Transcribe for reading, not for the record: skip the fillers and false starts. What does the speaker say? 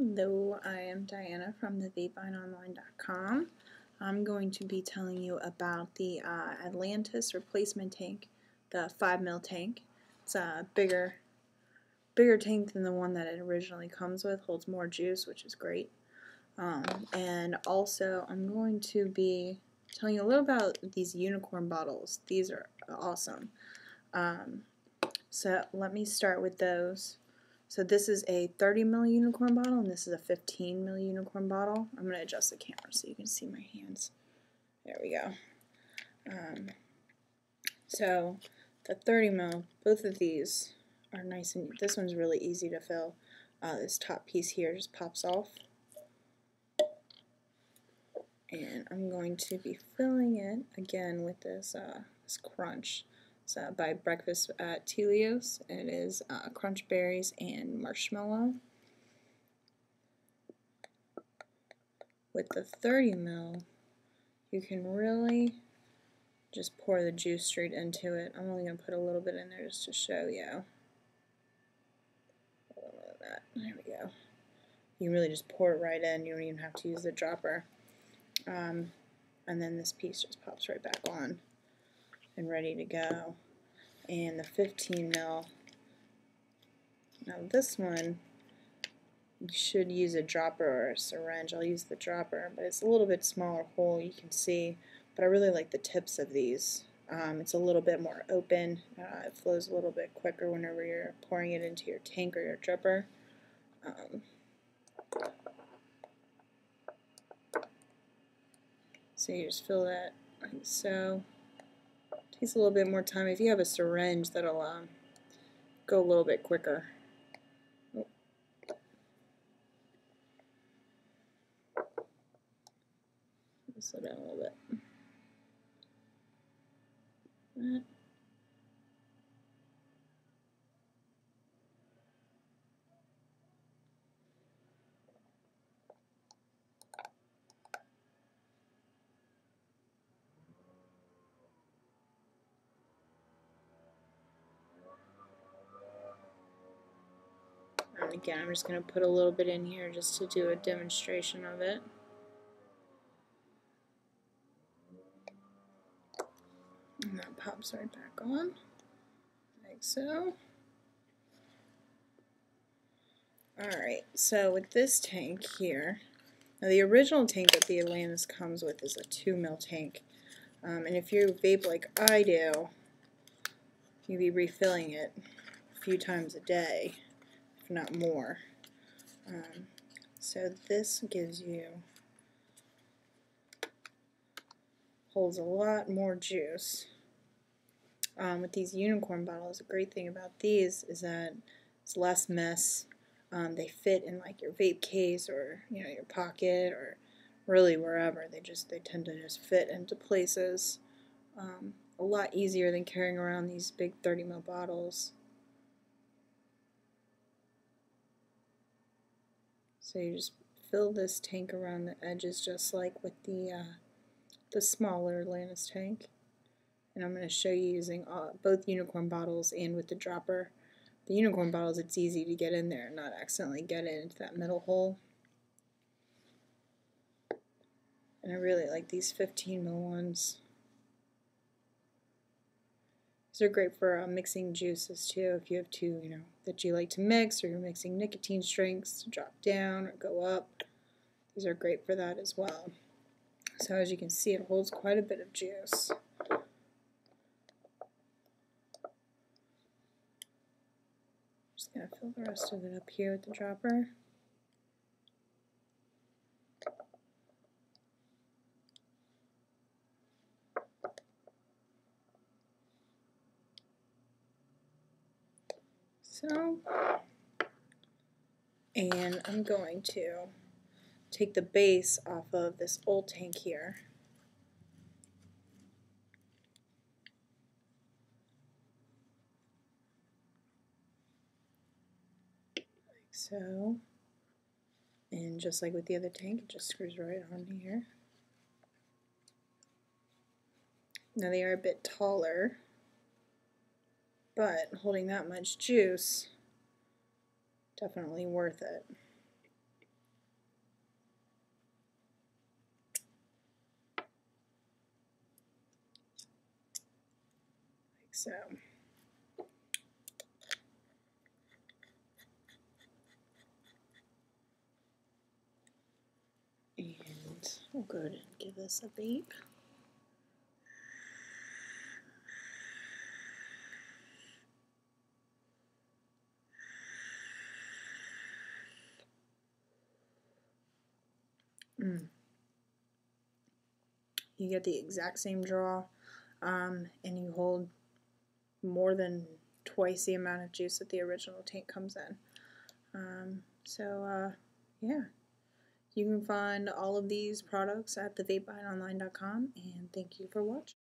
Hello, I am Diana from the vapeonline.com. I'm going to be telling you about the Atlantis replacement tank, the 5 ml tank. It's a bigger tank than the one that it originally comes with, holds more juice, which is great. And also I'm going to be telling you a little about these unicorn bottles. These are awesome. So let me start with those. So this is a 30 ml unicorn bottle, and this is a 15 ml unicorn bottle. I'm going to adjust the camera so you can see my hands. There we go. So the 30 ml, both of these are nice, and this one's really easy to fill. This top piece here just pops off. And I'm going to be filling it again with this, this crunch. It's by Breakfast at Telios. It is crunch berries and marshmallow. With the 30 ml, you can really just pour the juice straight into it. I'm only going to put a little bit in there just to show you. A little bit of that. There we go. You really just pour it right in. You don't even have to use the dropper. And then this piece just pops right back on and ready to go. And the 15 ml, now this one, you should use a dropper or a syringe. I'll use the dropper, but it's a little bit smaller hole, you can see, but I really like the tips of these. It's a little bit more open. It flows a little bit quicker whenever you're pouring it into your tank or your dripper. So you just fill that like so. Takes a little bit more time. If you have a syringe, that'll go a little bit quicker. Oh. Slow down a little bit. That. And again, I'm just going to put a little bit in here just to do a demonstration of it. And that pops right back on, like so. Alright, so with this tank here, now the original tank that the Atlantis comes with is a 2 ml tank. And if you vape like I do, you'll be refilling it a few times a day, if not more. So this gives you, holds a lot more juice. With these unicorn bottles, the great thing about these is that it's less mess. They fit in like your vape case or your pocket or really wherever. They tend to just fit into places. A lot easier than carrying around these big 30 ml bottles. So you just fill this tank around the edges just like with the smaller Atlantis tank. And I'm going to show you using both unicorn bottles and with the dropper. The unicorn bottles, it's easy to get in there and not accidentally get it into that middle hole. And I really like these 15 ml ones. These are great for mixing juices too. If you have two, that you like to mix, or you're mixing nicotine strengths to drop down or go up, these are great for that as well. So as you can see, it holds quite a bit of juice. Just going to fill the rest of it up here with the dropper. So, and I'm going to take the base off of this old tank here. Like so. And just like with the other tank, it just screws right on here. Now they are a bit taller, but holding that much juice, definitely worth it. So, and we'll go ahead and give this a vape. You get the exact same draw, and you hold more than twice the amount of juice that the original tank comes in. Yeah, you can find all of these products at thevapebuyingonline.com, and thank you for watching.